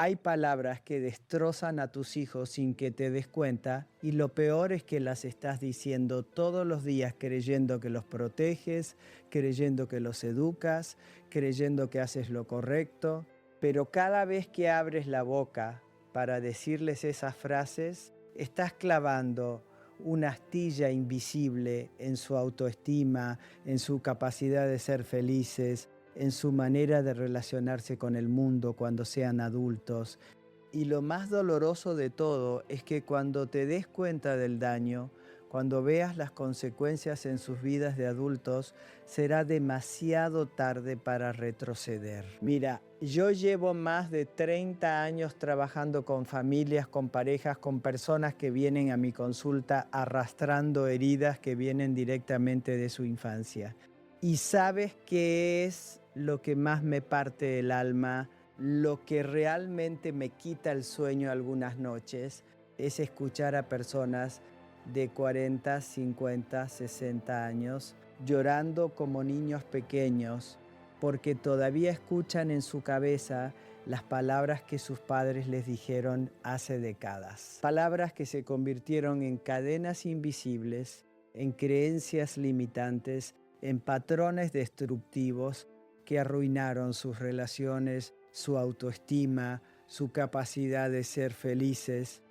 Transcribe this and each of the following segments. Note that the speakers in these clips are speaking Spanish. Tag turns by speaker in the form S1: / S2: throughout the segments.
S1: Hay palabras que destrozan a tus hijos sin que te des cuenta y lo peor es que las estás diciendo todos los días creyendo que los proteges, creyendo que los educas, creyendo que haces lo correcto, pero cada vez que abres la boca para decirles esas frases, estás clavando una astilla invisible en su autoestima, en su capacidad de ser felices, en su manera de relacionarse con el mundo cuando sean adultos. Y lo más doloroso de todo es que cuando te des cuenta del daño, cuando veas las consecuencias en sus vidas de adultos, será demasiado tarde para retroceder. Mira, yo llevo más de 30 años trabajando con familias, con parejas, con personas que vienen a mi consulta arrastrando heridas que vienen directamente de su infancia. ¿Y sabes qué es lo que más me parte el alma? Lo que realmente me quita el sueño algunas noches es escuchar a personas de 40, 50, 60 años llorando como niños pequeños porque todavía escuchan en su cabeza las palabras que sus padres les dijeron hace décadas. Palabras que se convirtieron en cadenas invisibles, en creencias limitantes, en patrones destructivos que arruinaron sus relaciones, su autoestima, su capacidad de ser felices.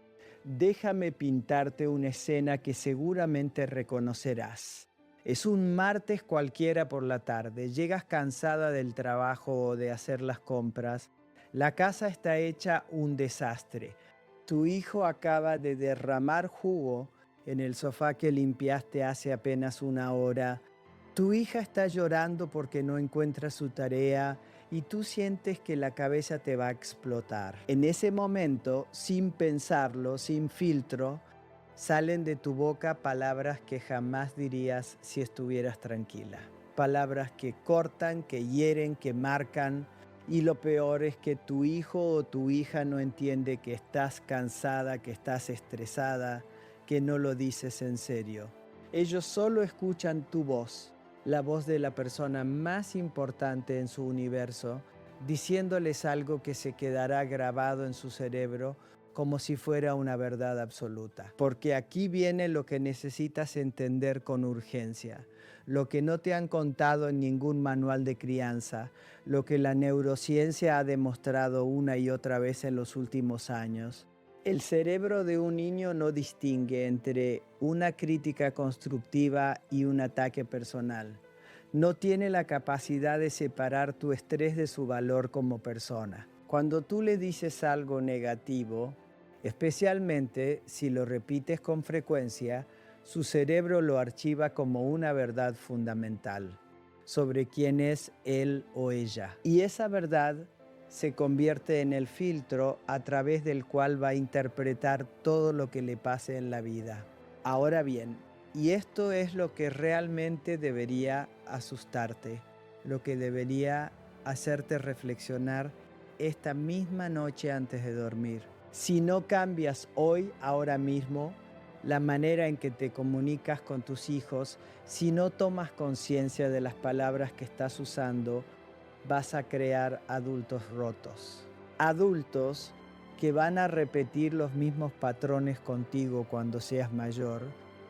S1: Déjame pintarte una escena que seguramente reconocerás. Es un martes cualquiera por la tarde, llegas cansada del trabajo o de hacer las compras. La casa está hecha un desastre. Tu hijo acaba de derramar jugo en el sofá que limpiaste hace apenas una hora. Tu hija está llorando porque no encuentra su tarea y tú sientes que la cabeza te va a explotar. En ese momento, sin pensarlo, sin filtro, salen de tu boca palabras que jamás dirías si estuvieras tranquila. Palabras que cortan, que hieren, que marcan. Y lo peor es que tu hijo o tu hija no entiende que estás cansada, que estás estresada, que no lo dices en serio. Ellos solo escuchan tu voz, la voz de la persona más importante en su universo, diciéndoles algo que se quedará grabado en su cerebro como si fuera una verdad absoluta. Porque aquí viene lo que necesitas entender con urgencia, lo que no te han contado en ningún manual de crianza, lo que la neurociencia ha demostrado una y otra vez en los últimos años. El cerebro de un niño no distingue entre una crítica constructiva y un ataque personal. No tiene la capacidad de separar tu estrés de su valor como persona. Cuando tú le dices algo negativo, especialmente si lo repites con frecuencia, su cerebro lo archiva como una verdad fundamental sobre quién es él o ella. Y esa verdad se convierte en el filtro a través del cual va a interpretar todo lo que le pase en la vida. Ahora bien, y esto es lo que realmente debería asustarte, lo que debería hacerte reflexionar esta misma noche antes de dormir. Si no cambias hoy, ahora mismo, la manera en que te comunicas con tus hijos, si no tomas conciencia de las palabras que estás usando, vas a crear adultos rotos. Adultos que van a repetir los mismos patrones contigo cuando seas mayor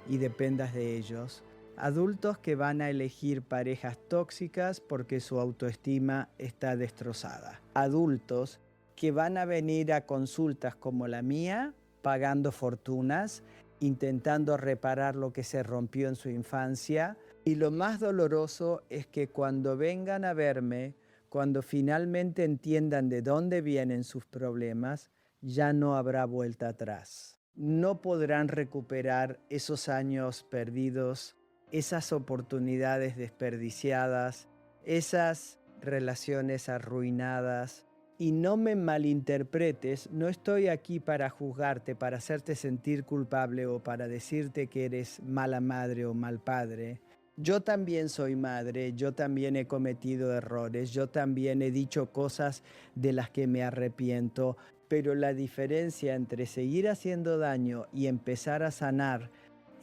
S1: y dependas de ellos. Adultos que van a elegir parejas tóxicas porque su autoestima está destrozada. Adultos que van a venir a consultas como la mía, pagando fortunas, intentando reparar lo que se rompió en su infancia. Y lo más doloroso es que cuando vengan a verme, cuando finalmente entiendan de dónde vienen sus problemas, ya no habrá vuelta atrás. No podrán recuperar esos años perdidos, esas oportunidades desperdiciadas, esas relaciones arruinadas. Y no me malinterpretes, no estoy aquí para juzgarte, para hacerte sentir culpable o para decirte que eres mala madre o mal padre. Yo también soy madre, yo también he cometido errores, yo también he dicho cosas de las que me arrepiento, pero la diferencia entre seguir haciendo daño y empezar a sanar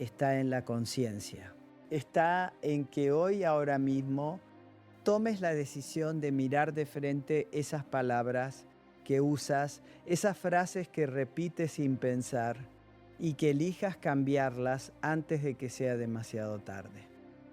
S1: está en la conciencia. Está en que hoy, ahora mismo, tomes la decisión de mirar de frente esas palabras que usas, esas frases que repites sin pensar y que elijas cambiarlas antes de que sea demasiado tarde.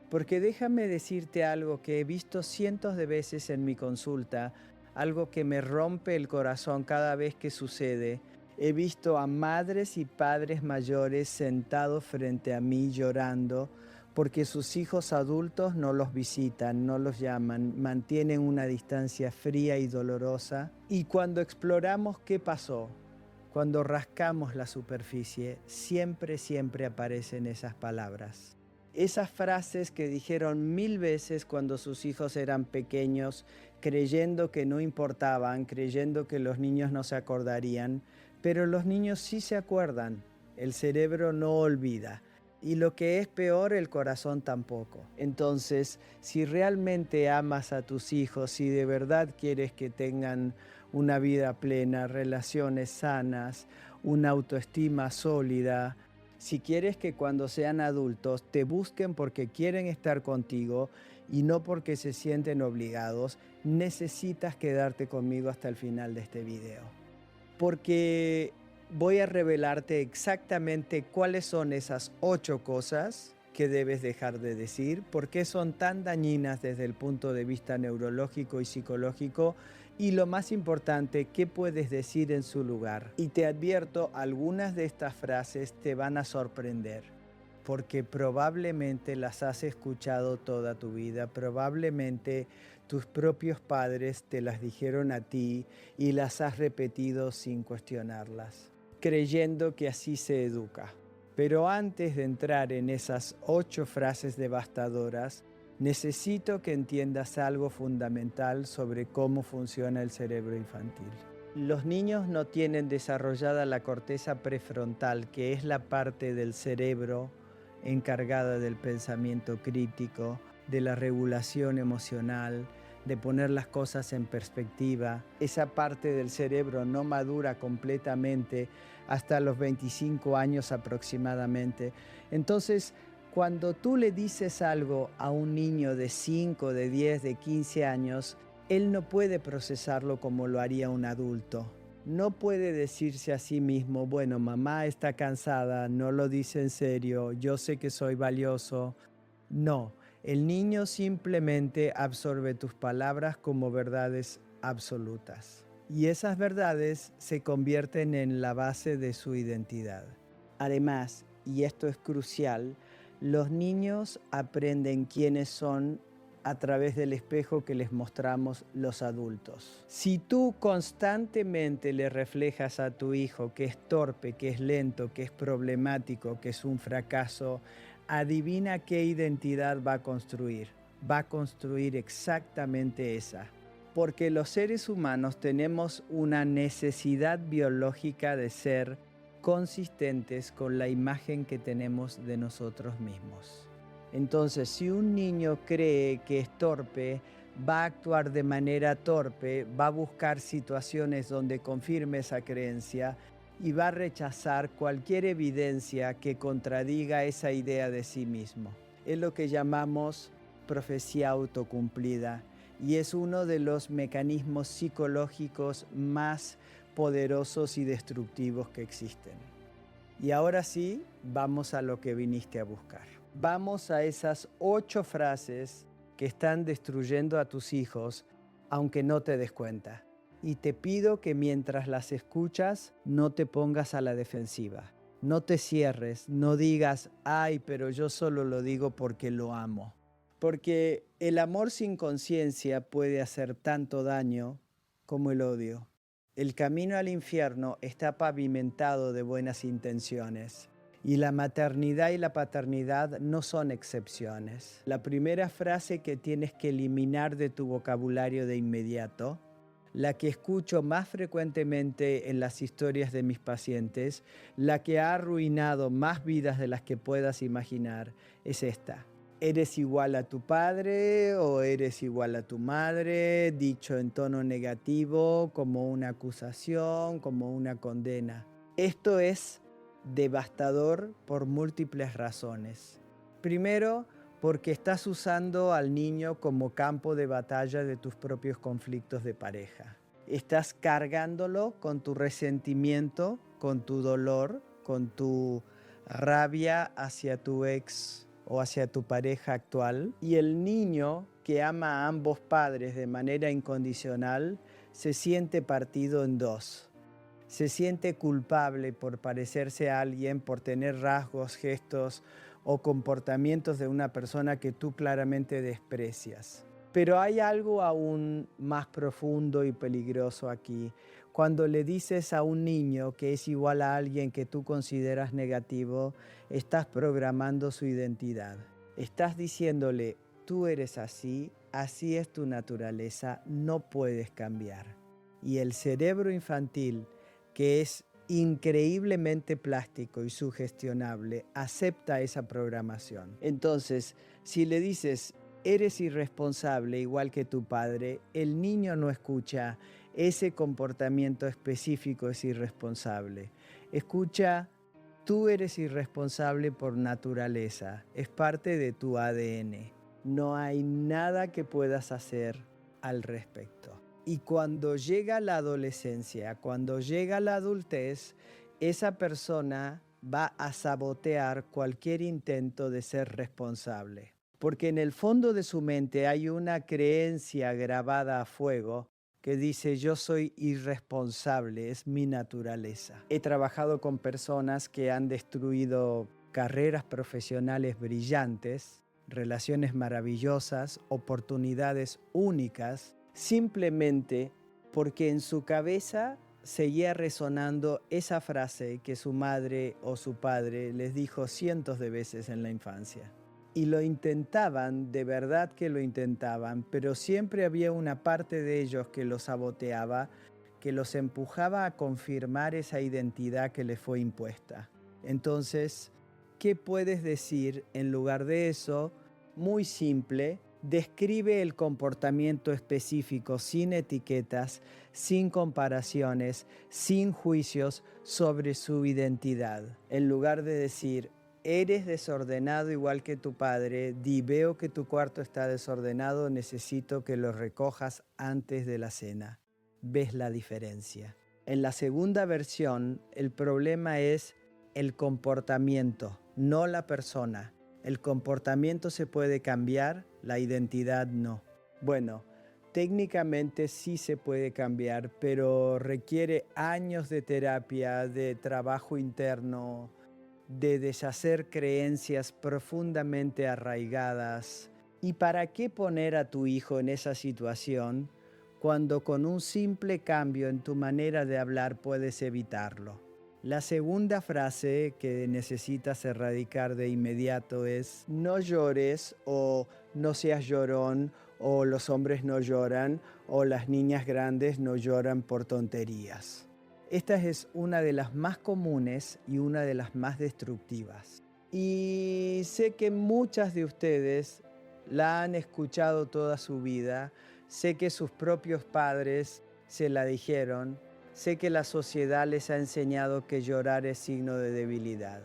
S1: Porque déjame decirte algo que he visto cientos de veces en mi consulta, algo que me rompe el corazón cada vez que sucede. He visto a madres y padres mayores sentados frente a mí llorando porque sus hijos adultos no los visitan, no los llaman, mantienen una distancia fría y dolorosa. Y cuando exploramos qué pasó, cuando rascamos la superficie, siempre aparecen esas palabras. Esas frases que dijeron 1000 veces cuando sus hijos eran pequeños, creyendo que no importaban, creyendo que los niños no se acordarían, pero los niños sí se acuerdan, el cerebro no olvida. Y lo que es peor, el corazón tampoco. Entonces, si realmente amas a tus hijos, si de verdad quieres que tengan una vida plena, relaciones sanas, una autoestima sólida, si quieres que cuando sean adultos te busquen porque quieren estar contigo y no porque se sienten obligados, necesitas quedarte conmigo hasta el final de este video. Porque voy a revelarte exactamente cuáles son esas 8 cosas que debes dejar de decir, por qué son tan dañinas desde el punto de vista neurológico y psicológico, y lo más importante, qué puedes decir en su lugar. Y te advierto, algunas de estas frases te van a sorprender, porque probablemente las has escuchado toda tu vida, probablemente tus propios padres te las dijeron a ti y las has repetido sin cuestionarlas, creyendo que así se educa. Pero antes de entrar en esas 8 frases devastadoras, necesito que entiendas algo fundamental sobre cómo funciona el cerebro infantil. Los niños no tienen desarrollada la corteza prefrontal, que es la parte del cerebro encargada del pensamiento crítico, de la regulación emocional, de poner las cosas en perspectiva. Esa parte del cerebro no madura completamente hasta los 25 años aproximadamente. Entonces, cuando tú le dices algo a un niño de 5, de 10, de 15 años, él no puede procesarlo como lo haría un adulto. No puede decirse a sí mismo, bueno, mamá está cansada, no lo dice en serio, yo sé que soy valioso. No, el niño simplemente absorbe tus palabras como verdades absolutas. Y esas verdades se convierten en la base de su identidad. Además, y esto es crucial, los niños aprenden quiénes son a través del espejo que les mostramos los adultos. Si tú constantemente le reflejas a tu hijo que es torpe, que es lento, que es problemático, que es un fracaso, adivina qué identidad va a construir. Va a construir exactamente esa. Porque los seres humanos tenemos una necesidad biológica de ser consistentes con la imagen que tenemos de nosotros mismos. Entonces, si un niño cree que es torpe, va a actuar de manera torpe, va a buscar situaciones donde confirme esa creencia y va a rechazar cualquier evidencia que contradiga esa idea de sí mismo. Es lo que llamamos profecía autocumplida y es uno de los mecanismos psicológicos más poderosos y destructivos que existen. Y ahora sí, vamos a lo que viniste a buscar. Vamos a esas 8 frases que están destruyendo a tus hijos, aunque no te des cuenta. Y te pido que mientras las escuchas, no te pongas a la defensiva. No te cierres, no digas, ay, pero yo solo lo digo porque lo amo. Porque el amor sin conciencia puede hacer tanto daño como el odio. El camino al infierno está pavimentado de buenas intenciones. Y la maternidad y la paternidad no son excepciones. La primera frase que tienes que eliminar de tu vocabulario de inmediato, la que escucho más frecuentemente en las historias de mis pacientes, la que ha arruinado más vidas de las que puedas imaginar, es esta. ¿Eres igual a tu padre o eres igual a tu madre? Dicho en tono negativo, como una acusación, como una condena. Esto es devastador por múltiples razones. Primero, porque estás usando al niño como campo de batalla de tus propios conflictos de pareja. Estás cargándolo con tu resentimiento, con tu dolor, con tu rabia hacia tu ex o hacia tu pareja actual. Y el niño que ama a ambos padres de manera incondicional se siente partido en dos. Se siente culpable por parecerse a alguien, por tener rasgos, gestos o comportamientos de una persona que tú claramente desprecias. Pero hay algo aún más profundo y peligroso aquí. Cuando le dices a un niño que es igual a alguien que tú consideras negativo, estás programando su identidad. Estás diciéndole, tú eres así, así es tu naturaleza, no puedes cambiar. Y el cerebro infantil, que es increíblemente plástico y sugestionable, acepta esa programación. Entonces, si le dices, eres irresponsable igual que tu padre, el niño no escucha, ese comportamiento específico es irresponsable. Escucha, tú eres irresponsable por naturaleza, es parte de tu ADN. No hay nada que puedas hacer al respecto. Y cuando llega la adolescencia, cuando llega la adultez, esa persona va a sabotear cualquier intento de ser responsable. Porque en el fondo de su mente hay una creencia grabada a fuego que dice yo soy irresponsable, es mi naturaleza. He trabajado con personas que han destruido carreras profesionales brillantes, relaciones maravillosas, oportunidades únicas, simplemente porque en su cabeza seguía resonando esa frase que su madre o su padre les dijo cientos de veces en la infancia. Y lo intentaban, de verdad que lo intentaban, pero siempre había una parte de ellos que los saboteaba, que los empujaba a confirmar esa identidad que les fue impuesta. Entonces, ¿qué puedes decir en lugar de eso? Muy simple. Describe el comportamiento específico sin etiquetas, sin comparaciones, sin juicios sobre su identidad. En lugar de decir, eres desordenado igual que tu padre, di veo que tu cuarto está desordenado, necesito que lo recojas antes de la cena. ¿Ves la diferencia? En la segunda versión, el problema es el comportamiento, no la persona. El comportamiento se puede cambiar, la identidad no. Bueno, técnicamente sí se puede cambiar, pero requiere años de terapia, de trabajo interno, de deshacer creencias profundamente arraigadas. ¿Y para qué poner a tu hijo en esa situación cuando con un simple cambio en tu manera de hablar puedes evitarlo? La segunda frase que necesitas erradicar de inmediato es no llores o no seas llorón o los hombres no lloran o las niñas grandes no lloran por tonterías. Esta es una de las más comunes y una de las más destructivas. Y sé que muchas de ustedes la han escuchado toda su vida, sé que sus propios padres se la dijeron. Sé que la sociedad les ha enseñado que llorar es signo de debilidad,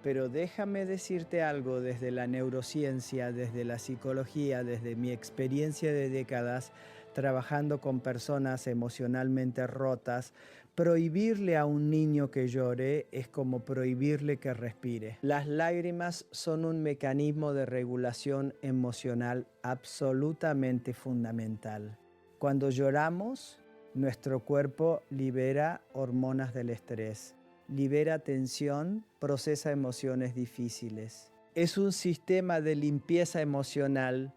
S1: pero déjame decirte algo desde la neurociencia, desde la psicología, desde mi experiencia de décadas trabajando con personas emocionalmente rotas. Prohibirle a un niño que llore es como prohibirle que respire. Las lágrimas son un mecanismo de regulación emocional absolutamente fundamental. Cuando lloramos, nuestro cuerpo libera hormonas del estrés, libera tensión, procesa emociones difíciles. Es un sistema de limpieza emocional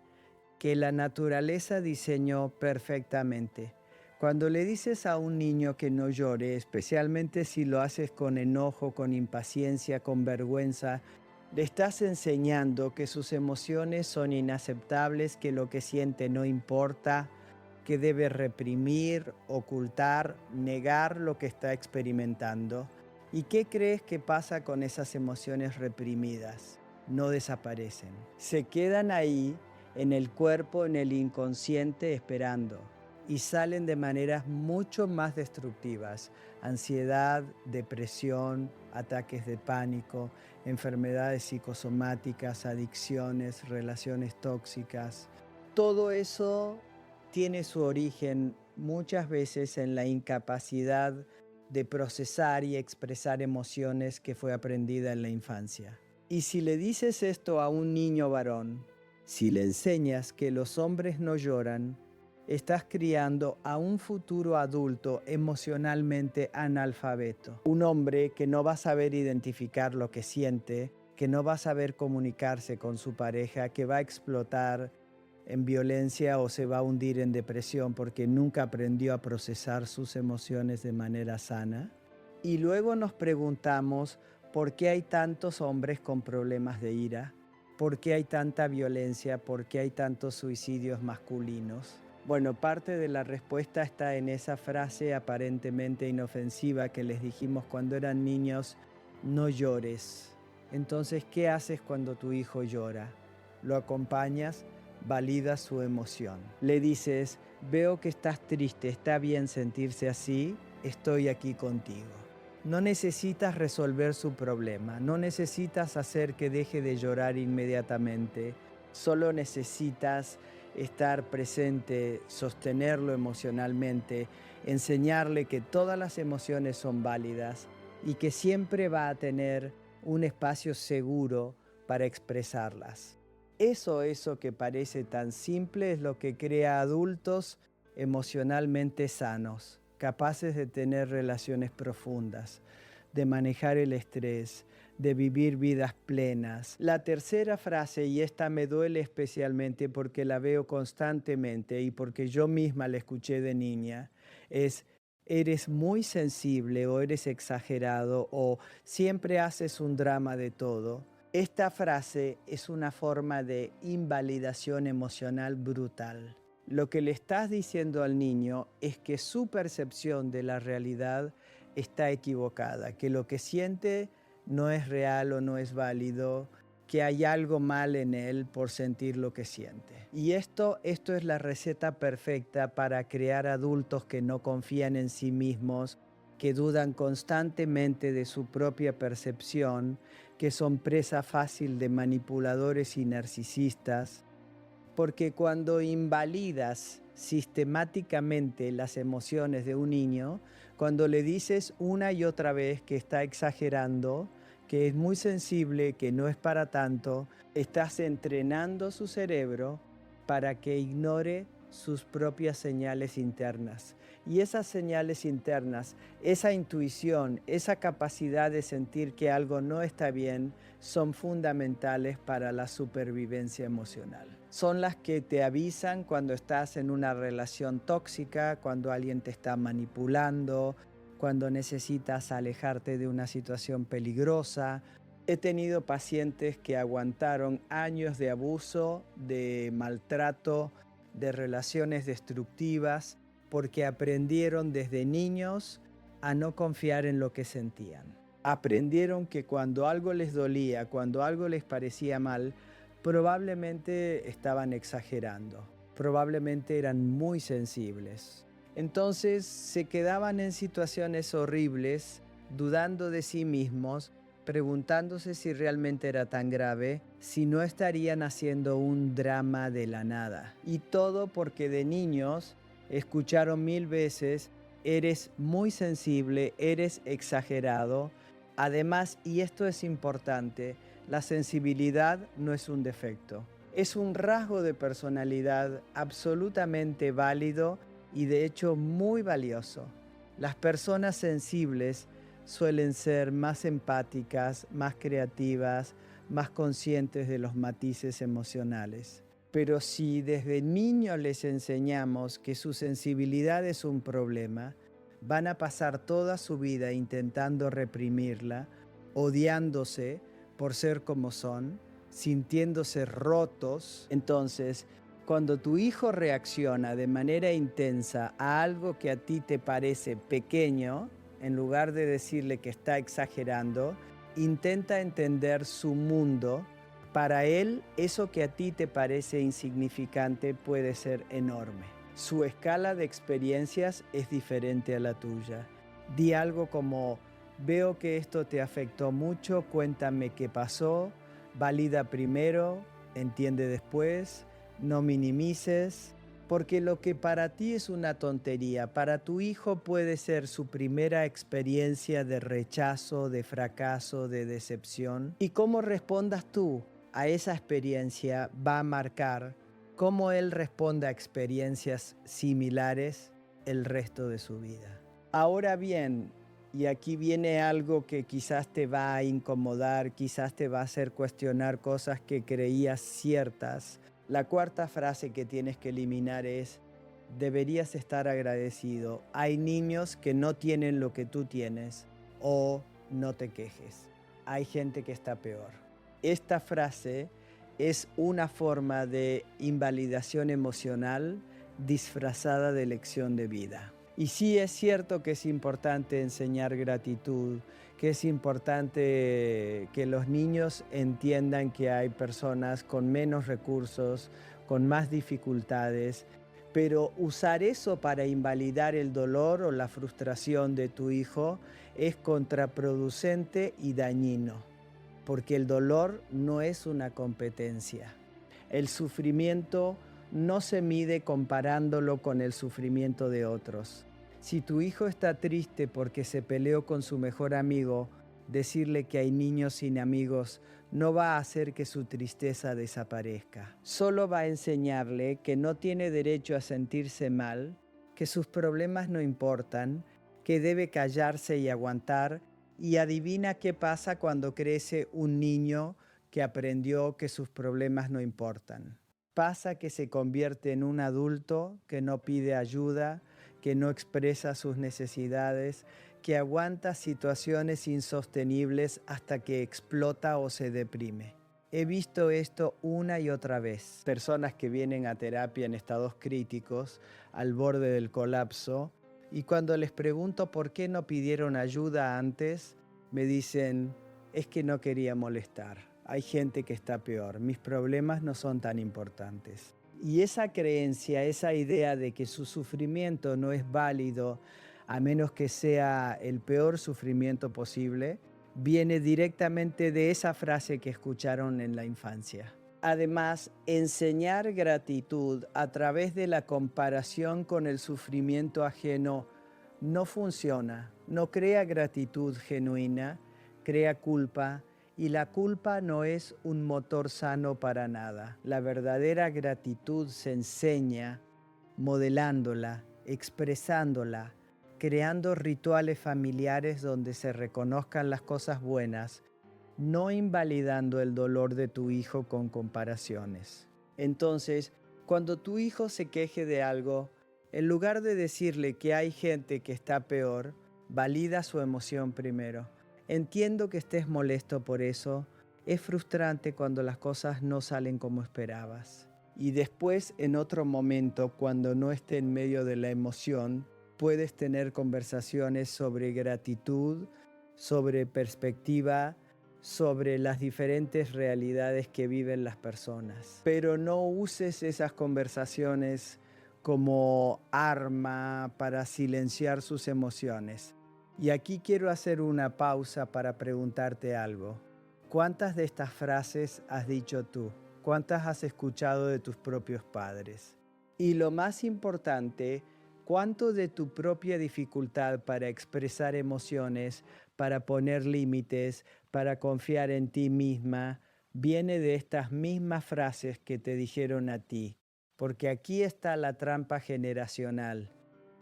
S1: que la naturaleza diseñó perfectamente. Cuando le dices a un niño que no llore, especialmente si lo haces con enojo, con impaciencia, con vergüenza, le estás enseñando que sus emociones son inaceptables, que lo que siente no importa, que debe reprimir, ocultar, negar lo que está experimentando. ¿Y qué crees que pasa con esas emociones reprimidas? No desaparecen. Se quedan ahí, en el cuerpo, en el inconsciente, esperando. Y salen de maneras mucho más destructivas. Ansiedad, depresión, ataques de pánico, enfermedades psicosomáticas, adicciones, relaciones tóxicas. Todo eso tiene su origen muchas veces en la incapacidad de procesar y expresar emociones que fue aprendida en la infancia. Y si le dices esto a un niño varón, si le enseñas que los hombres no lloran, estás criando a un futuro adulto emocionalmente analfabeto. Un hombre que no va a saber identificar lo que siente, que no va a saber comunicarse con su pareja, que va a explotar en violencia o se va a hundir en depresión porque nunca aprendió a procesar sus emociones de manera sana. Y luego nos preguntamos por qué hay tantos hombres con problemas de ira, por qué hay tanta violencia, por qué hay tantos suicidios masculinos. Bueno, parte de la respuesta está en esa frase aparentemente inofensiva que les dijimos cuando eran niños: no llores. Entonces, ¿qué haces cuando tu hijo llora? Lo acompañas, validas su emoción. Le dices: veo que estás triste, está bien sentirse así, estoy aquí contigo. No necesitas resolver su problema, no necesitas hacer que deje de llorar inmediatamente, solo necesitas estar presente, sostenerlo emocionalmente, enseñarle que todas las emociones son válidas y que siempre va a tener un espacio seguro para expresarlas. Eso que parece tan simple es lo que crea adultos emocionalmente sanos, capaces de tener relaciones profundas, de manejar el estrés, de vivir vidas plenas. La tercera frase, y esta me duele especialmente porque la veo constantemente y porque yo misma la escuché de niña, es: eres muy sensible o eres exagerado o siempre haces un drama de todo. Esta frase es una forma de invalidación emocional brutal. Lo que le estás diciendo al niño es que su percepción de la realidad está equivocada, que lo que siente no es real o no es válido, que hay algo mal en él por sentir lo que siente. Y esto es la receta perfecta para crear adultos que no confían en sí mismos, que dudan constantemente de su propia percepción, que son presa fácil de manipuladores y narcisistas, porque cuando invalidas sistemáticamente las emociones de un niño, cuando le dices una y otra vez que está exagerando, que es muy sensible, que no es para tanto, estás entrenando su cerebro para que ignore sus propias señales internas. Y esas señales internas, esa intuición, esa capacidad de sentir que algo no está bien, son fundamentales para la supervivencia emocional. Son las que te avisan cuando estás en una relación tóxica, cuando alguien te está manipulando, cuando necesitas alejarte de una situación peligrosa. He tenido pacientes que aguantaron años de abuso, de maltrato, de relaciones destructivas, porque aprendieron desde niños a no confiar en lo que sentían. Aprendieron que cuando algo les dolía, cuando algo les parecía mal, probablemente estaban exagerando, probablemente eran muy sensibles. Entonces se quedaban en situaciones horribles, dudando de sí mismos, preguntándose si realmente era tan grave, si no estarían haciendo un drama de la nada. Y todo porque de niños escucharon 1000 veces: eres muy sensible, eres exagerado. Además, y esto es importante, la sensibilidad no es un defecto. Es un rasgo de personalidad absolutamente válido y de hecho muy valioso. Las personas sensibles suelen ser más empáticas, más creativas, más conscientes de los matices emocionales. Pero si desde niños les enseñamos que su sensibilidad es un problema, van a pasar toda su vida intentando reprimirla, odiándose por ser como son, sintiéndose rotos. Entonces, cuando tu hijo reacciona de manera intensa a algo que a ti te parece pequeño, en lugar de decirle que está exagerando, intenta entender su mundo. Para él, eso que a ti te parece insignificante puede ser enorme. Su escala de experiencias es diferente a la tuya. Di algo como: veo que esto te afectó mucho, cuéntame qué pasó, valida primero, entiende después, no minimices. Porque lo que para ti es una tontería, para tu hijo puede ser su primera experiencia de rechazo, de fracaso, de decepción. Y cómo respondas tú a esa experiencia va a marcar cómo él responde a experiencias similares el resto de su vida. Ahora bien, y aquí viene algo que quizás te va a incomodar, quizás te va a hacer cuestionar cosas que creías ciertas. La cuarta frase que tienes que eliminar es: deberías estar agradecido. Hay niños que no tienen lo que tú tienes, o no te quejes. Hay gente que está peor. Esta frase es una forma de invalidación emocional disfrazada de lección de vida. Y sí es cierto que es importante enseñar gratitud, que es importante que los niños entiendan que hay personas con menos recursos, con más dificultades, pero usar eso para invalidar el dolor o la frustración de tu hijo es contraproducente y dañino, porque el dolor no es una competencia. El sufrimiento no se mide comparándolo con el sufrimiento de otros. Si tu hijo está triste porque se peleó con su mejor amigo, decirle que hay niños sin amigos no va a hacer que su tristeza desaparezca. Solo va a enseñarle que no tiene derecho a sentirse mal, que sus problemas no importan, que debe callarse y aguantar. Y adivina qué pasa cuando crece un niño que aprendió que sus problemas no importan. Pasa que se convierte en un adulto que no pide ayuda, que no expresa sus necesidades, que aguanta situaciones insostenibles hasta que explota o se deprime. He visto esto una y otra vez. Personas que vienen a terapia en estados críticos, al borde del colapso, y cuando les pregunto por qué no pidieron ayuda antes, me dicen: es que no quería molestar. Hay gente que está peor. Mis problemas no son tan importantes. Y esa creencia, esa idea de que su sufrimiento no es válido a menos que sea el peor sufrimiento posible, viene directamente de esa frase que escucharon en la infancia. Además, enseñar gratitud a través de la comparación con el sufrimiento ajeno no funciona, no crea gratitud genuina, crea culpa, y la culpa no es un motor sano para nada. La verdadera gratitud se enseña modelándola, expresándola, creando rituales familiares donde se reconozcan las cosas buenas, no invalidando el dolor de tu hijo con comparaciones. Entonces, cuando tu hijo se queje de algo, en lugar de decirle que hay gente que está peor, valida su emoción primero. Entiendo que estés molesto por eso. Es frustrante cuando las cosas no salen como esperabas. Y después, en otro momento, cuando no esté en medio de la emoción, puedes tener conversaciones sobre gratitud, sobre perspectiva, sobre las diferentes realidades que viven las personas. Pero no uses esas conversaciones como arma para silenciar sus emociones. Y aquí quiero hacer una pausa para preguntarte algo. ¿Cuántas de estas frases has dicho tú? ¿Cuántas has escuchado de tus propios padres? Y lo más importante, ¿cuánto de tu propia dificultad para expresar emociones, para poner límites, para confiar en ti misma, viene de estas mismas frases que te dijeron a ti? Porque aquí está la trampa generacional.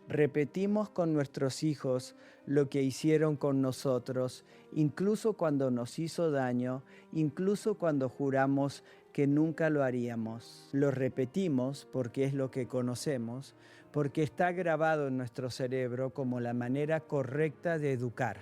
S1: Repetimos con nuestros hijos lo que hicieron con nosotros, incluso cuando nos hizo daño, incluso cuando juramos que nunca lo haríamos. Lo repetimos porque es lo que conocemos, porque está grabado en nuestro cerebro como la manera correcta de educar.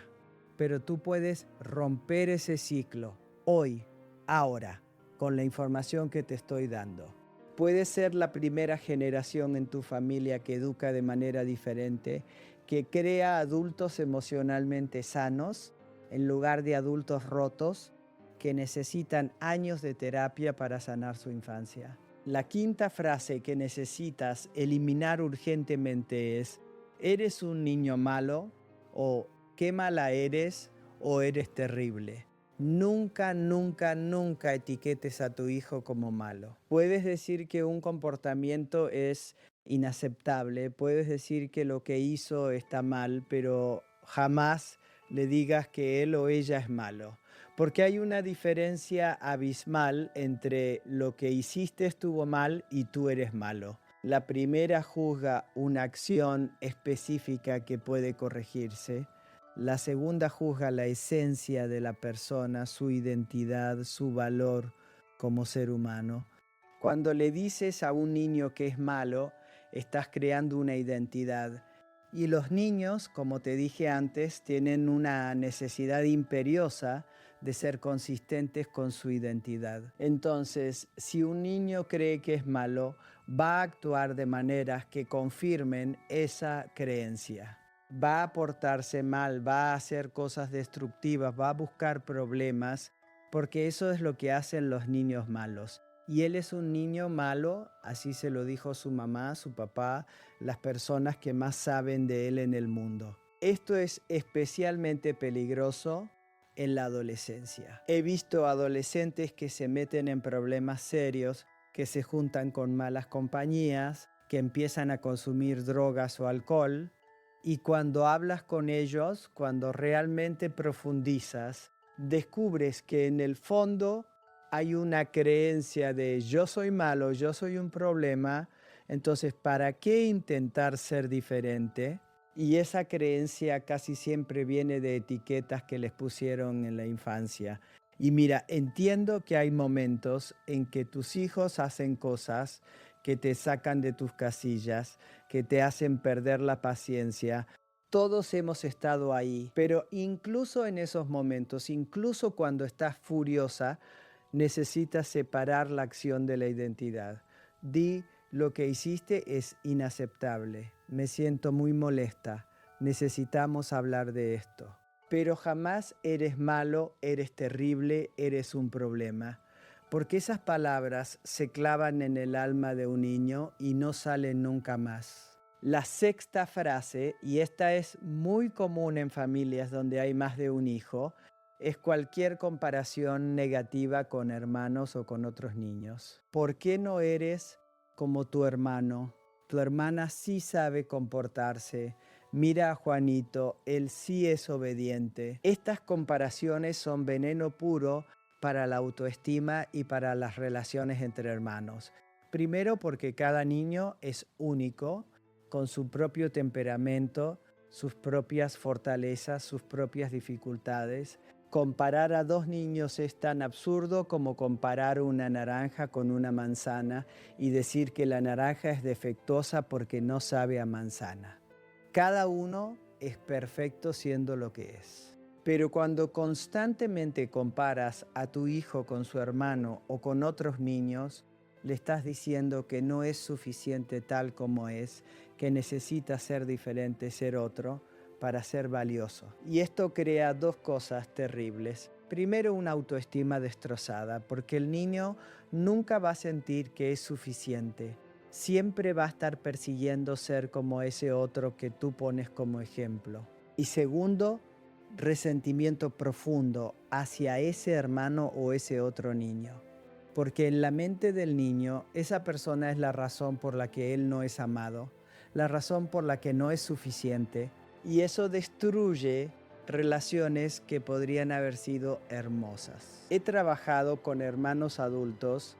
S1: Pero tú puedes romper ese ciclo hoy, ahora, con la información que te estoy dando. Puedes ser la primera generación en tu familia que educa de manera diferente, que crea adultos emocionalmente sanos en lugar de adultos rotos que necesitan años de terapia para sanar su infancia. La quinta frase que necesitas eliminar urgentemente es: ¿eres un niño malo? O ¿qué mala eres? O ¿eres terrible? Nunca, nunca, nunca etiquetes a tu hijo como malo. Puedes decir que un comportamiento es inaceptable. Puedes decir que lo que hizo está mal, pero jamás le digas que él o ella es malo. Porque hay una diferencia abismal entre lo que hiciste estuvo mal y tú eres malo. La primera juzga una acción específica que puede corregirse. La segunda juzga la esencia de la persona, su identidad, su valor como ser humano. Cuando le dices a un niño que es malo, estás creando una identidad. Y los niños, como te dije antes, tienen una necesidad imperiosa de ser consistentes con su identidad. Entonces, si un niño cree que es malo, va a actuar de maneras que confirmen esa creencia. Va a portarse mal, va a hacer cosas destructivas, va a buscar problemas, porque eso es lo que hacen los niños malos. Y él es un niño malo, así se lo dijo su mamá, su papá, las personas que más saben de él en el mundo. Esto es especialmente peligroso en la adolescencia. He visto adolescentes que se meten en problemas serios, que se juntan con malas compañías, que empiezan a consumir drogas o alcohol, y cuando hablas con ellos, cuando realmente profundizas, descubres que en el fondo hay una creencia de yo soy malo, yo soy un problema, entonces ¿para qué intentar ser diferente? Y esa creencia casi siempre viene de etiquetas que les pusieron en la infancia. Y mira, entiendo que hay momentos en que tus hijos hacen cosas que te sacan de tus casillas, que te hacen perder la paciencia. Todos hemos estado ahí, pero incluso en esos momentos, incluso cuando estás furiosa, necesitas separar la acción de la identidad. Di, lo que hiciste es inaceptable. Me siento muy molesta. Necesitamos hablar de esto. Pero jamás eres malo, eres terrible, eres un problema. Porque esas palabras se clavan en el alma de un niño y no salen nunca más. La sexta frase, y esta es muy común en familias donde hay más de un hijo, es cualquier comparación negativa con hermanos o con otros niños. ¿Por qué no eres como tu hermano? Tu hermana sí sabe comportarse. Mira a Juanito, él sí es obediente. Estas comparaciones son veneno puro para la autoestima y para las relaciones entre hermanos. Primero porque cada niño es único, con su propio temperamento, sus propias fortalezas, sus propias dificultades. Comparar a dos niños es tan absurdo como comparar una naranja con una manzana y decir que la naranja es defectuosa porque no sabe a manzana. Cada uno es perfecto siendo lo que es. Pero cuando constantemente comparas a tu hijo con su hermano o con otros niños, le estás diciendo que no es suficiente tal como es, que necesita ser diferente, ser otro, para ser valioso. Y esto crea dos cosas terribles. Primero, una autoestima destrozada, porque el niño nunca va a sentir que es suficiente. Siempre va a estar persiguiendo ser como ese otro que tú pones como ejemplo. Y segundo, resentimiento profundo hacia ese hermano o ese otro niño. Porque en la mente del niño, esa persona es la razón por la que él no es amado, la razón por la que no es suficiente, y eso destruye relaciones que podrían haber sido hermosas. He trabajado con hermanos adultos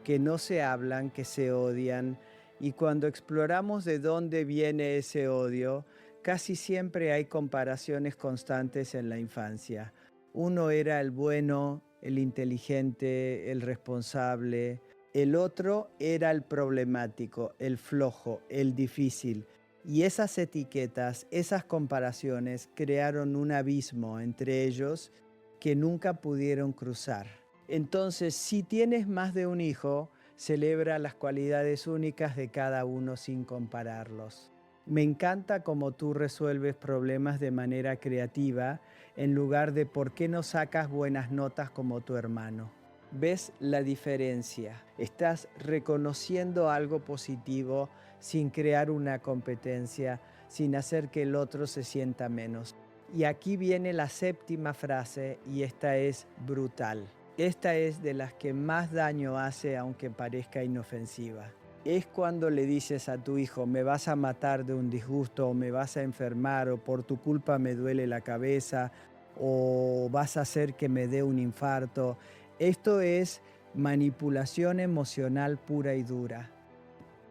S1: que no se hablan, que se odian, y cuando exploramos de dónde viene ese odio, casi siempre hay comparaciones constantes en la infancia. Uno era el bueno, el inteligente, el responsable. El otro era el problemático, el flojo, el difícil. Y esas etiquetas, esas comparaciones crearon un abismo entre ellos que nunca pudieron cruzar. Entonces, si tienes más de un hijo, celebra las cualidades únicas de cada uno sin compararlos. Me encanta cómo tú resuelves problemas de manera creativa en lugar de por qué no sacas buenas notas como tu hermano. ¿Ves la diferencia? Estás reconociendo algo positivo sin crear una competencia, sin hacer que el otro se sienta menos. Y aquí viene la séptima frase y esta es brutal. Esta es de las que más daño hace aunque parezca inofensiva. Es cuando le dices a tu hijo, me vas a matar de un disgusto, o me vas a enfermar, o por tu culpa me duele la cabeza, o vas a hacer que me dé un infarto. Esto es manipulación emocional pura y dura.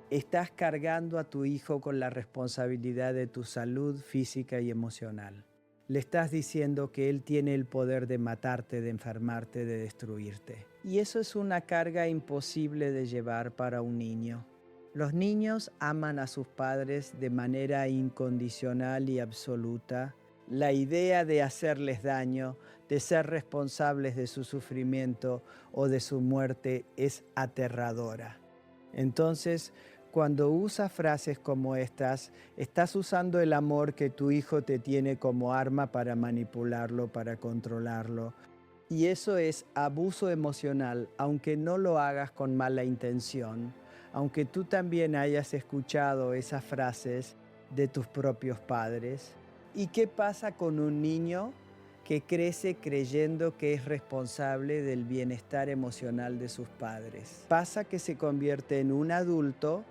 S1: Estás cargando a tu hijo con la responsabilidad de tu salud física y emocional. Le estás diciendo que él tiene el poder de matarte, de enfermarte, de destruirte. Y eso es una carga imposible de llevar para un niño. Los niños aman a sus padres de manera incondicional y absoluta. La idea de hacerles daño, de ser responsables de su sufrimiento o de su muerte es aterradora. Entonces, cuando usas frases como estas, estás usando el amor que tu hijo te tiene como arma para manipularlo, para controlarlo. Y eso es abuso emocional, aunque no lo hagas con mala intención, aunque tú también hayas escuchado esas frases de tus propios padres. ¿Y qué pasa con un niño que crece creyendo que es responsable del bienestar emocional de sus padres? Pasa que se convierte en un adulto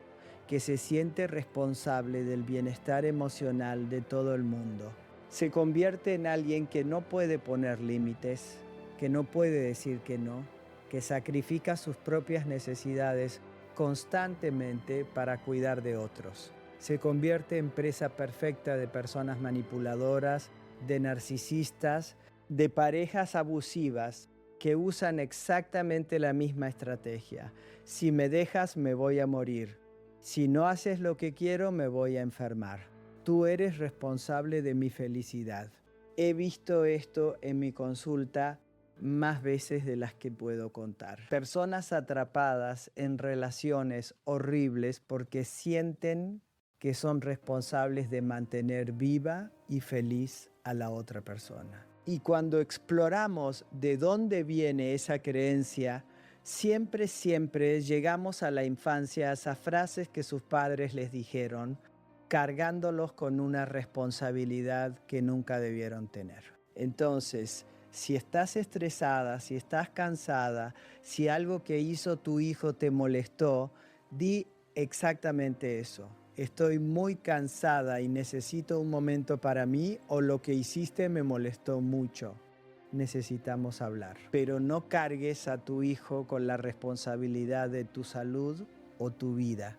S1: que se siente responsable del bienestar emocional de todo el mundo. Se convierte en alguien que no puede poner límites, que no puede decir que no, que sacrifica sus propias necesidades constantemente para cuidar de otros. Se convierte en presa perfecta de personas manipuladoras, de narcisistas, de parejas abusivas que usan exactamente la misma estrategia. Si me dejas, me voy a morir. Si no haces lo que quiero, me voy a enfermar. Tú eres responsable de mi felicidad. He visto esto en mi consulta más veces de las que puedo contar. Personas atrapadas en relaciones horribles porque sienten que son responsables de mantener viva y feliz a la otra persona. Y cuando exploramos de dónde viene esa creencia, siempre llegamos a la infancia, a esas frases que sus padres les dijeron, cargándolos con una responsabilidad que nunca debieron tener. Entonces, si estás estresada, si estás cansada, si algo que hizo tu hijo te molestó, di exactamente eso. Estoy muy cansada y necesito un momento para mí, o lo que hiciste me molestó mucho. Necesitamos hablar. Pero no cargues a tu hijo con la responsabilidad de tu salud o tu vida.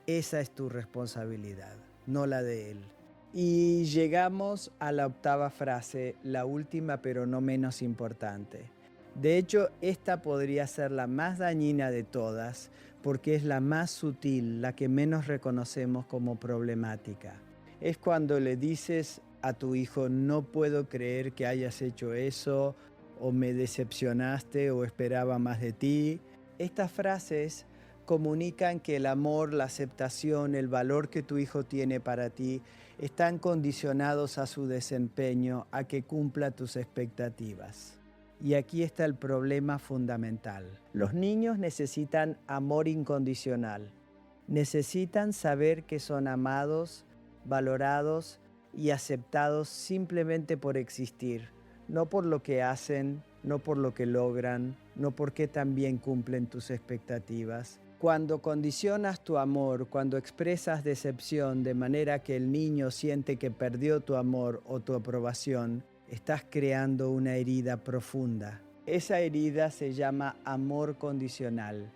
S1: Esa es tu responsabilidad, no la de él. Y llegamos a la octava frase, la última pero no menos importante. De hecho, esta podría ser la más dañina de todas, porque es la más sutil, la que menos reconocemos como problemática. Es cuando le dices a tu hijo, no puedo creer que hayas hecho eso, o me decepcionaste, o esperaba más de ti. Estas frases comunican que el amor, la aceptación, el valor que tu hijo tiene para ti están condicionados a su desempeño, a que cumpla tus expectativas. Y aquí está el problema fundamental. Los niños necesitan amor incondicional. Necesitan saber que son amados, valorados y aceptados simplemente por existir, no por lo que hacen, no por lo que logran, no porque también cumplen tus expectativas. Cuando condicionas tu amor, cuando expresas decepción de manera que el niño siente que perdió tu amor o tu aprobación, estás creando una herida profunda. Esa herida se llama amor condicional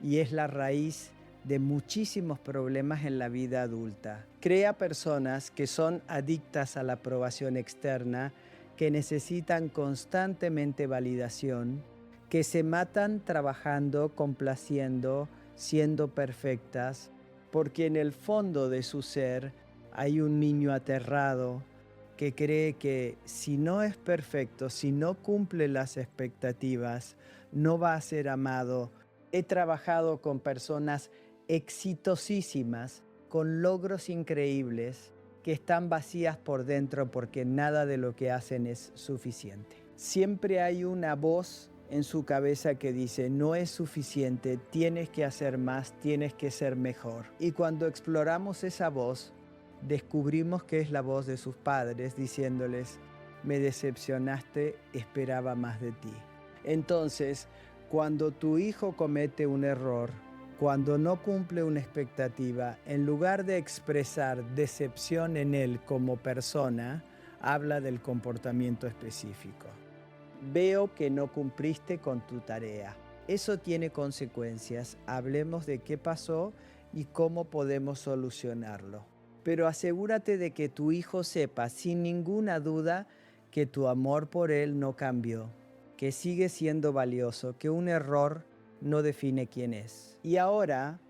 S1: y es la raíz de muchísimos problemas en la vida adulta. Crea personas que son adictas a la aprobación externa, que necesitan constantemente validación, que se matan trabajando, complaciendo, siendo perfectas, porque en el fondo de su ser hay un niño aterrado que cree que si no es perfecto, si no cumple las expectativas, no va a ser amado. He trabajado con personas exitosísimas, con logros increíbles, que están vacías por dentro porque nada de lo que hacen es suficiente. Siempre hay una voz en su cabeza que dice, no es suficiente, tienes que hacer más, tienes que ser mejor. Y cuando exploramos esa voz, descubrimos que es la voz de sus padres diciéndoles, me decepcionaste, esperaba más de ti. Entonces, cuando tu hijo comete un error, Cuando no cumple una expectativa, en lugar de expresar decepción en él como persona, habla del comportamiento específico. Veo que no cumpliste con tu tarea. Eso tiene consecuencias. Hablemos de qué pasó y cómo podemos solucionarlo. Pero asegúrate de que tu hijo sepa sin ninguna duda que tu amor por él no cambió, que sigue siendo valioso, que un error no define quién es. Y ahora,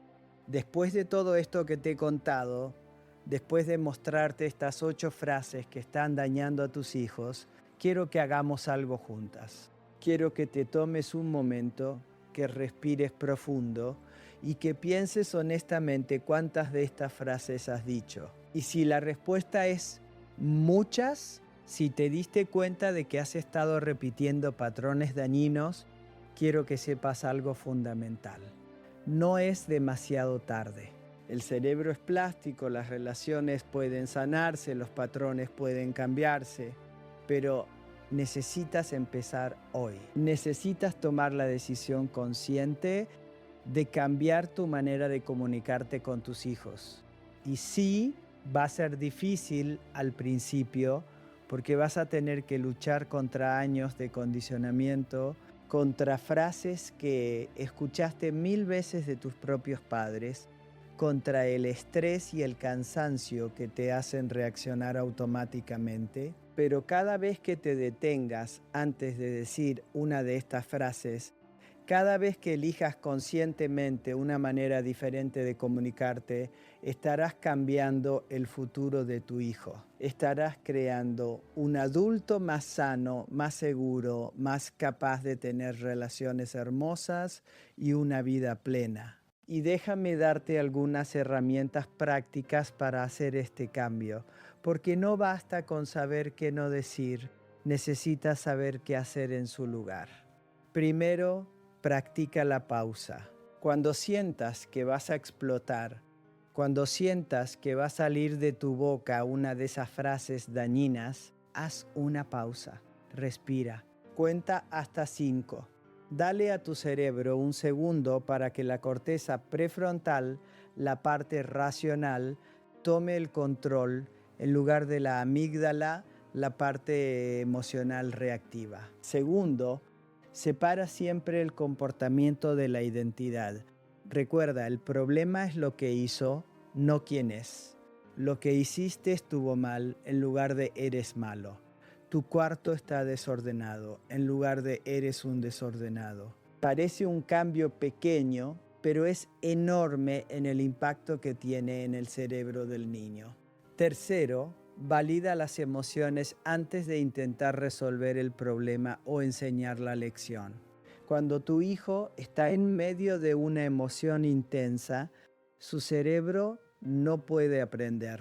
S1: después de todo esto que te he contado, después de mostrarte estas 8 frases que están dañando a tus hijos, quiero que hagamos algo juntas. Quiero que te tomes un momento, que respires profundo y que pienses honestamente cuántas de estas frases has dicho. Y si la respuesta es muchas, si te diste cuenta de que has estado repitiendo patrones dañinos, quiero que sepas algo fundamental. No es demasiado tarde. El cerebro es plástico, las relaciones pueden sanarse, los patrones pueden cambiarse, pero necesitas empezar hoy. Necesitas tomar la decisión consciente de cambiar tu manera de comunicarte con tus hijos. Y sí, va a ser difícil al principio, porque vas a tener que luchar contra años de condicionamiento, contra frases que escuchaste 1000 veces de tus propios padres, contra el estrés y el cansancio que te hacen reaccionar automáticamente. Pero cada vez que te detengas antes de decir una de estas frases, cada vez que elijas conscientemente una manera diferente de comunicarte, estarás cambiando el futuro de tu hijo. Estarás creando un adulto más sano, más seguro, más capaz de tener relaciones hermosas y una vida plena. Y déjame darte algunas herramientas prácticas para hacer este cambio, porque no basta con saber qué no decir, necesitas saber qué hacer en su lugar. Primero, practica la pausa. Cuando sientas que vas a explotar, cuando sientas que va a salir de tu boca una de esas frases dañinas, haz una pausa, respira, cuenta hasta 5. Dale a tu cerebro un segundo para que la corteza prefrontal, la parte racional, tome el control en lugar de la amígdala, la parte emocional reactiva. Segundo, separa siempre el comportamiento de la identidad. Recuerda, el problema es lo que hizo, no quién es. Lo que hiciste estuvo mal en lugar de eres malo. Tu cuarto está desordenado en lugar de eres un desordenado. Parece un cambio pequeño, pero es enorme en el impacto que tiene en el cerebro del niño. Tercero, valida las emociones antes de intentar resolver el problema o enseñar la lección. Cuando tu hijo está en medio de una emoción intensa, su cerebro no puede aprender,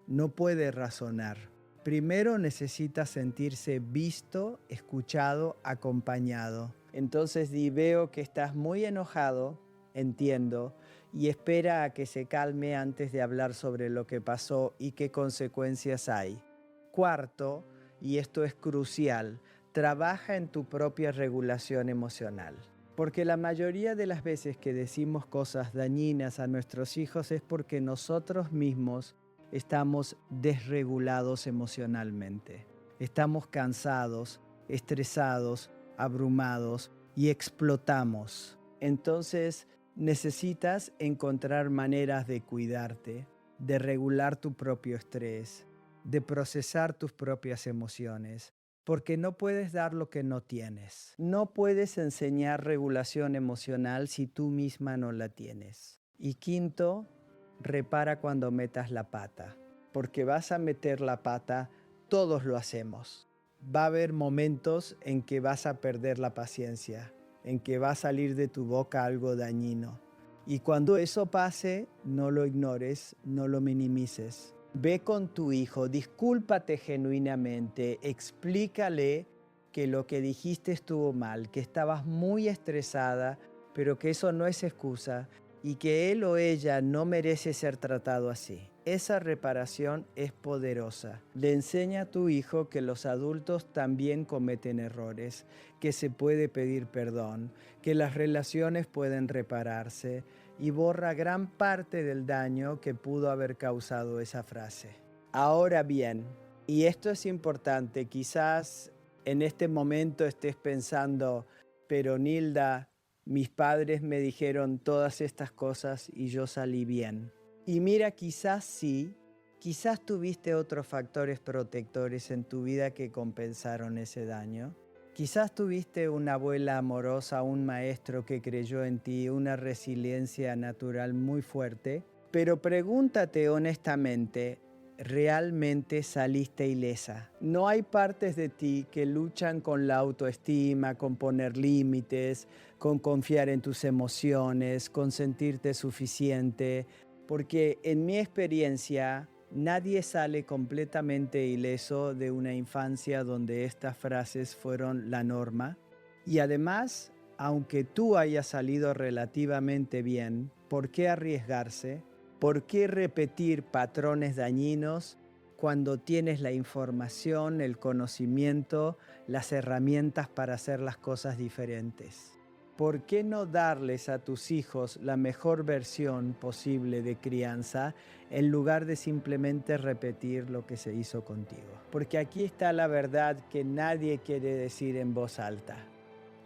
S1: no puede razonar. Primero necesita sentirse visto, escuchado, acompañado. Entonces veo que estás muy enojado, entiendo, y espera a que se calme antes de hablar sobre lo que pasó y qué consecuencias hay. Cuarto, y esto es crucial, trabaja en tu propia regulación emocional. Porque la mayoría de las veces que decimos cosas dañinas a nuestros hijos es porque nosotros mismos estamos desregulados emocionalmente. Estamos cansados, estresados, abrumados y explotamos. Entonces necesitas encontrar maneras de cuidarte, de regular tu propio estrés, de procesar tus propias emociones, porque no puedes dar lo que no tienes. No puedes enseñar regulación emocional si tú misma no la tienes. Y quinto, repara cuando metas la pata, porque vas a meter la pata, todos lo hacemos. Va a haber momentos en que vas a perder la paciencia, en que va a salir de tu boca algo dañino. Y cuando eso pase, no lo ignores, no lo minimices. Ve con tu hijo, discúlpate genuinamente, explícale que lo que dijiste estuvo mal, que estabas muy estresada, pero que eso no es excusa y que él o ella no merece ser tratado así. Esa reparación es poderosa. Le enseña a tu hijo que los adultos también cometen errores, que se puede pedir perdón, que las relaciones pueden repararse, y borra gran parte del daño que pudo haber causado esa frase. Ahora bien, y esto es importante, quizás en este momento estés pensando, pero Nilda, mis padres me dijeron todas estas cosas y yo salí bien. Y mira, quizás sí, quizás tuviste otros factores protectores en tu vida que compensaron ese daño. Quizás tuviste una abuela amorosa, un maestro que creyó en ti, una resiliencia natural muy fuerte. Pero pregúntate honestamente, ¿realmente saliste ilesa? No hay partes de ti que luchan con la autoestima, con poner límites, con confiar en tus emociones, con sentirte suficiente. Porque en mi experiencia, nadie sale completamente ileso de una infancia donde estas frases fueron la norma. Y además, aunque tú hayas salido relativamente bien, ¿por qué arriesgarse? ¿Por qué repetir patrones dañinos cuando tienes la información, el conocimiento, las herramientas para hacer las cosas diferentes? ¿Por qué no darles a tus hijos la mejor versión posible de crianza en lugar de simplemente repetir lo que se hizo contigo? Porque aquí está la verdad que nadie quiere decir en voz alta.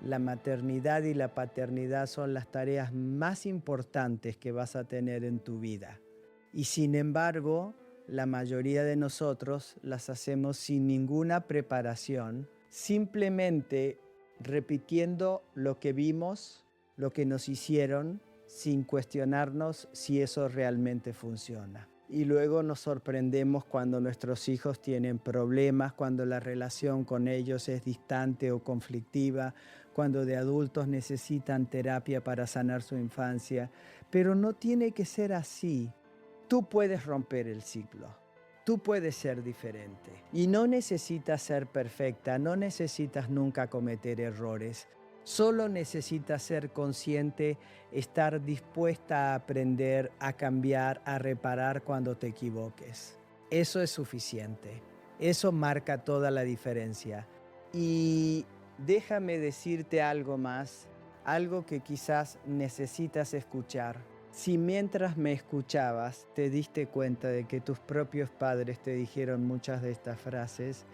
S1: La maternidad y la paternidad son las tareas más importantes que vas a tener en tu vida. Y sin embargo, la mayoría de nosotros las hacemos sin ninguna preparación, simplemente repitiendo lo que vimos, lo que nos hicieron, sin cuestionarnos si eso realmente funciona. Y luego nos sorprendemos cuando nuestros hijos tienen problemas, cuando la relación con ellos es distante o conflictiva, cuando de adultos necesitan terapia para sanar su infancia. Pero no tiene que ser así. Tú puedes romper el ciclo. Tú puedes ser diferente. Y no necesitas ser perfecta, no necesitas nunca cometer errores. Solo necesitas ser consciente, estar dispuesta a aprender, a cambiar, a reparar cuando te equivoques. Eso es suficiente. Eso marca toda la diferencia. Y déjame decirte algo más, algo que quizás necesitas escuchar. Si mientras me escuchabas te diste cuenta de que tus propios padres te dijeron muchas de estas frases,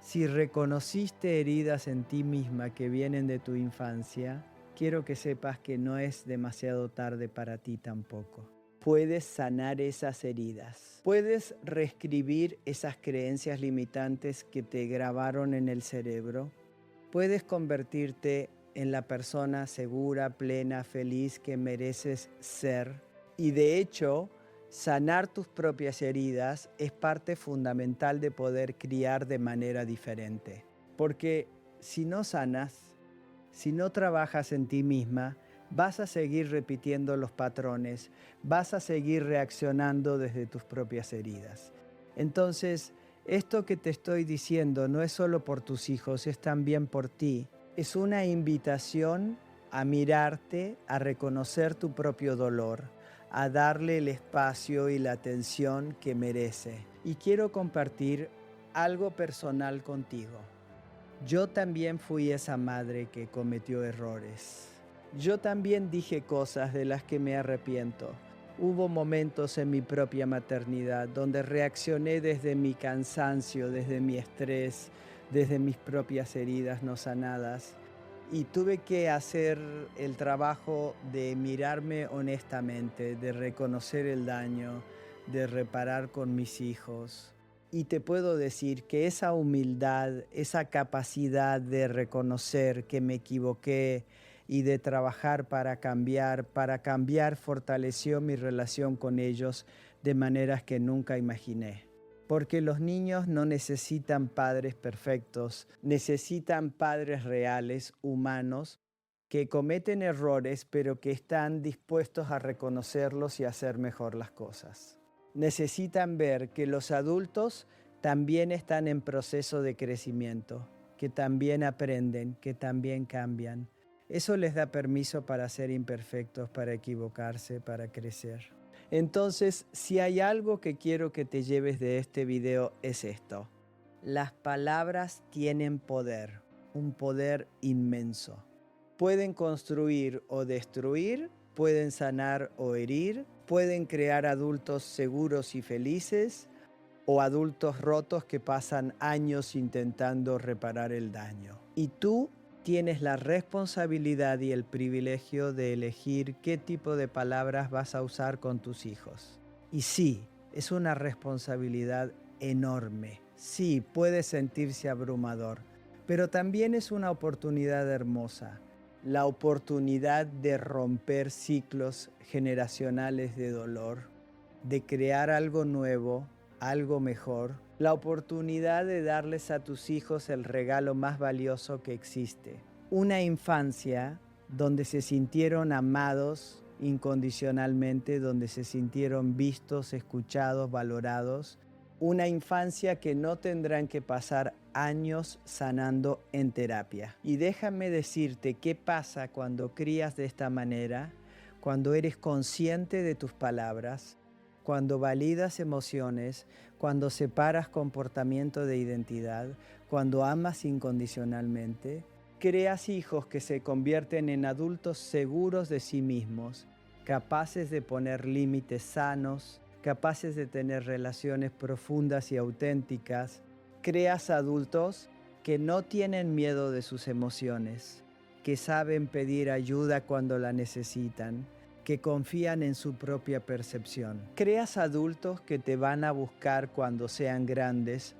S1: si reconociste heridas en ti misma que vienen de tu infancia, quiero que sepas que no es demasiado tarde para ti tampoco. Puedes sanar esas heridas. Puedes reescribir esas creencias limitantes que te grabaron en el cerebro. Puedes convertirte en la persona segura, plena, feliz que mereces ser. Y de hecho, sanar tus propias heridas es parte fundamental de poder criar de manera diferente. Porque si no sanas, si no trabajas en ti misma, vas a seguir repitiendo los patrones, vas a seguir reaccionando desde tus propias heridas. Entonces, esto que te estoy diciendo no es solo por tus hijos, es también por ti. Es una invitación a mirarte, a reconocer tu propio dolor, a darle el espacio y la atención que merece. Y quiero compartir algo personal contigo. Yo también fui esa madre que cometió errores. Yo también dije cosas de las que me arrepiento. Hubo momentos en mi propia maternidad donde reaccioné desde mi cansancio, desde mi estrés, desde mis propias heridas no sanadas. Y tuve que hacer el trabajo de mirarme honestamente, de reconocer el daño, de reparar con mis hijos. Y te puedo decir que esa humildad, esa capacidad de reconocer que me equivoqué y de trabajar para cambiar fortaleció mi relación con ellos de maneras que nunca imaginé. Porque los niños no necesitan padres perfectos, necesitan padres reales, humanos, que cometen errores, pero que están dispuestos a reconocerlos y a hacer mejor las cosas. Necesitan ver que los adultos también están en proceso de crecimiento, que también aprenden, que también cambian. Eso les da permiso para ser imperfectos, para equivocarse, para crecer. Entonces, si hay algo que quiero que te lleves de este video es esto. Las palabras tienen poder, un poder inmenso. Pueden construir o destruir, pueden sanar o herir, pueden crear adultos seguros y felices o adultos rotos que pasan años intentando reparar el daño. Y tú tienes la responsabilidad y el privilegio de elegir qué tipo de palabras vas a usar con tus hijos. Y sí, es una responsabilidad enorme. Sí, puede sentirse abrumador, pero también es una oportunidad hermosa. La oportunidad de romper ciclos generacionales de dolor, de crear algo nuevo, algo mejor, la oportunidad de darles a tus hijos el regalo más valioso que existe. Una infancia donde se sintieron amados incondicionalmente, donde se sintieron vistos, escuchados, valorados. Una infancia que no tendrán que pasar años sanando en terapia. Y déjame decirte qué pasa cuando crías de esta manera, cuando eres consciente de tus palabras, cuando validas emociones, cuando separas comportamiento de identidad, cuando amas incondicionalmente. Creas hijos que se convierten en adultos seguros de sí mismos, capaces de poner límites sanos, capaces de tener relaciones profundas y auténticas. Creas adultos que no tienen miedo de sus emociones, que saben pedir ayuda cuando la necesitan, que confían en su propia percepción. Creas adultos que te van a buscar cuando sean grandes,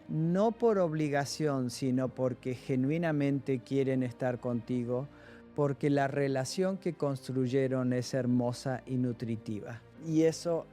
S1: no por obligación, sino porque genuinamente quieren estar contigo, porque la relación que construyeron es hermosa y nutritiva. Y eso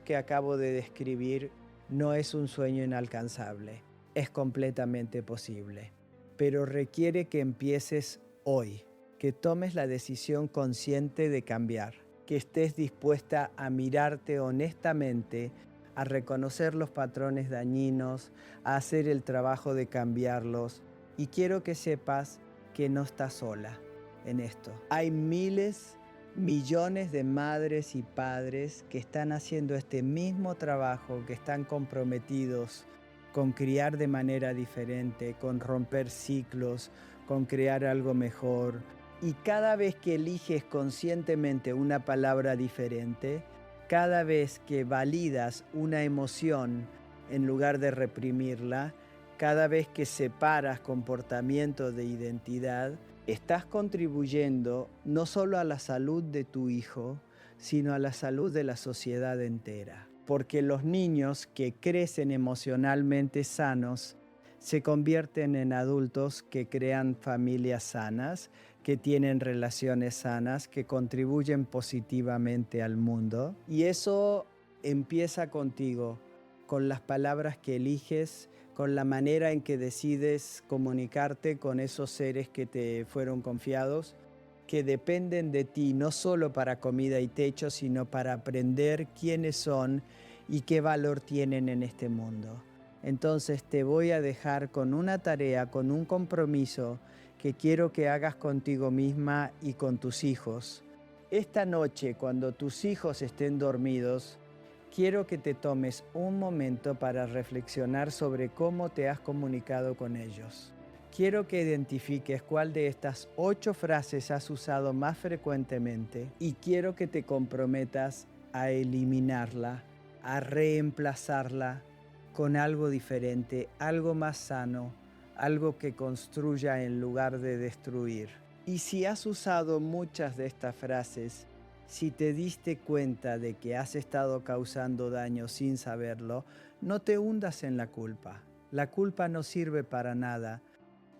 S1: que acabo de describir no es un sueño inalcanzable, es completamente posible. Pero requiere que empieces hoy, que tomes la decisión consciente de cambiar, que estés dispuesta a mirarte honestamente, a reconocer los patrones dañinos, a hacer el trabajo de cambiarlos. Y quiero que sepas que no estás sola en esto. Hay miles, millones de madres y padres que están haciendo este mismo trabajo, que están comprometidos con criar de manera diferente, con romper ciclos, con crear algo mejor. Y cada vez que eliges conscientemente una palabra diferente, cada vez que validas una emoción en lugar de reprimirla, cada vez que separas comportamiento de identidad, estás contribuyendo no solo a la salud de tu hijo, sino a la salud de la sociedad entera. Porque los niños que crecen emocionalmente sanos se convierten en adultos que crean familias sanas, que tienen relaciones sanas, que contribuyen positivamente al mundo. Y eso empieza contigo, con las palabras que eliges, con la manera en que decides comunicarte con esos seres que te fueron confiados, que dependen de ti no solo para comida y techo, sino para aprender quiénes son y qué valor tienen en este mundo. Entonces te voy a dejar con una tarea, con un compromiso que quiero que hagas contigo misma y con tus hijos. Esta noche, cuando tus hijos estén dormidos, quiero que te tomes un momento para reflexionar sobre cómo te has comunicado con ellos. Quiero que identifiques cuál de estas 8 frases has usado más frecuentemente y quiero que te comprometas a eliminarla, a reemplazarla con algo diferente, algo más sano, algo que construya en lugar de destruir. Y si has usado muchas de estas frases, si te diste cuenta de que has estado causando daño sin saberlo, no te hundas en la culpa. La culpa no sirve para nada.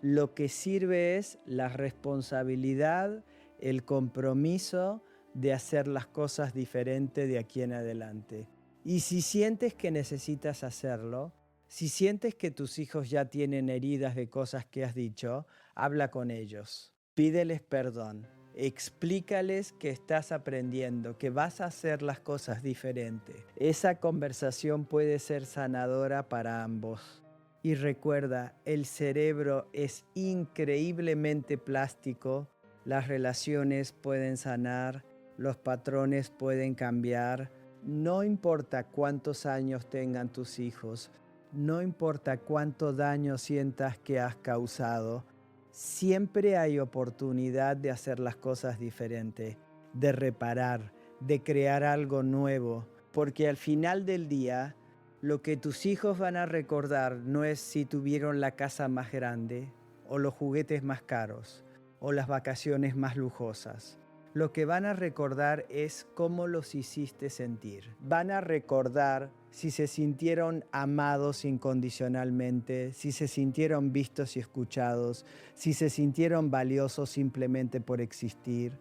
S1: Lo que sirve es la responsabilidad, el compromiso de hacer las cosas diferentes de aquí en adelante. Y si sientes que necesitas hacerlo, si sientes que tus hijos ya tienen heridas de cosas que has dicho, habla con ellos, pídeles perdón, explícales que estás aprendiendo, que vas a hacer las cosas diferentes. Esa conversación puede ser sanadora para ambos. Y recuerda, el cerebro es increíblemente plástico, las relaciones pueden sanar, los patrones pueden cambiar. No importa cuántos años tengan tus hijos, no importa cuánto daño sientas que has causado, siempre hay oportunidad de hacer las cosas diferentes. de reparar, de crear algo nuevo, porque al final del día lo que tus hijos van a recordar no es si tuvieron la casa más grande o los juguetes más caros o las vacaciones más lujosas. Lo que van a recordar es cómo los hiciste sentir. Van a recordar si se sintieron amados incondicionalmente, si se sintieron vistos y escuchados, si se sintieron valiosos simplemente por existir.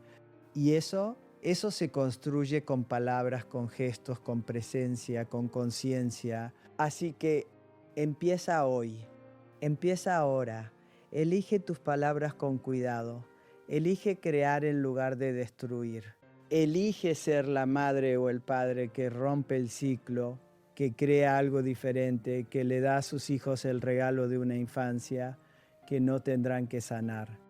S1: Y eso se construye con palabras, con gestos, con presencia, con conciencia. Así que empieza hoy, empieza ahora. Elige tus palabras con cuidado. Elige crear en lugar de destruir. Elige ser la madre o el padre que rompe el ciclo, que crea algo diferente, que le da a sus hijos el regalo de una infancia que no tendrán que sanar.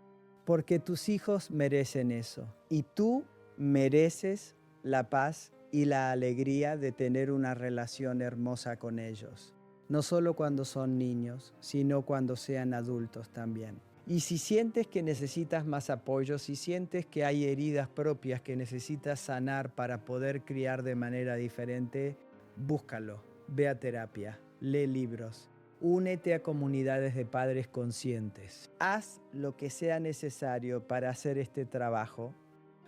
S1: Porque tus hijos merecen eso. Y tú mereces la paz y la alegría de tener una relación hermosa con ellos. No solo cuando son niños, sino cuando sean adultos también. Y si sientes que necesitas más apoyo, si sientes que hay heridas propias que necesitas sanar para poder criar de manera diferente, búscalo, ve a terapia, lee libros, únete a comunidades de padres conscientes. Haz lo que sea necesario para hacer este trabajo,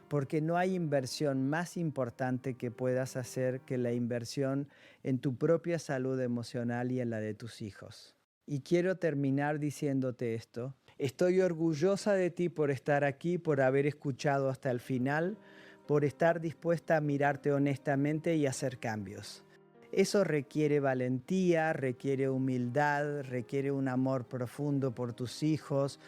S1: porque no hay inversión más importante que puedas hacer que la inversión en tu propia salud emocional y en la de tus hijos. Y quiero terminar diciéndote esto. Estoy orgullosa de ti por estar aquí, por haber escuchado hasta el final, por estar dispuesta a mirarte honestamente y hacer cambios. Eso requiere valentía, requiere humildad, requiere un amor profundo por tus hijos.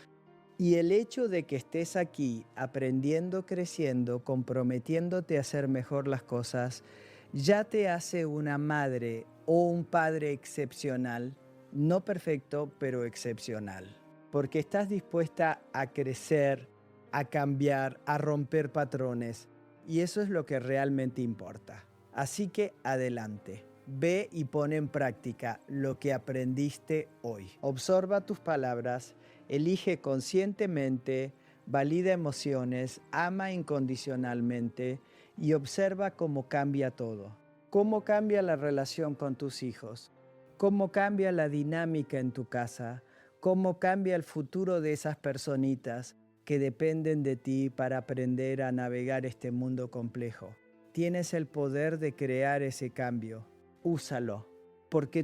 S1: Y el hecho de que estés aquí aprendiendo, creciendo, comprometiéndote a hacer mejor las cosas, ya te hace una madre o un padre excepcional, no perfecto, pero excepcional. Porque estás dispuesta a crecer, a cambiar, a romper patrones. Y eso es lo que realmente importa. Así que adelante. Ve y pon en práctica lo que aprendiste hoy. Observa tus palabras, elige conscientemente, valida emociones, ama incondicionalmente y observa cómo cambia todo. Cómo cambia la relación con tus hijos, cómo cambia la dinámica en tu casa, cómo cambia el futuro de esas personitas que dependen de ti para aprender a navegar este mundo complejo. Tienes el poder de crear ese cambio. Úsalo, porque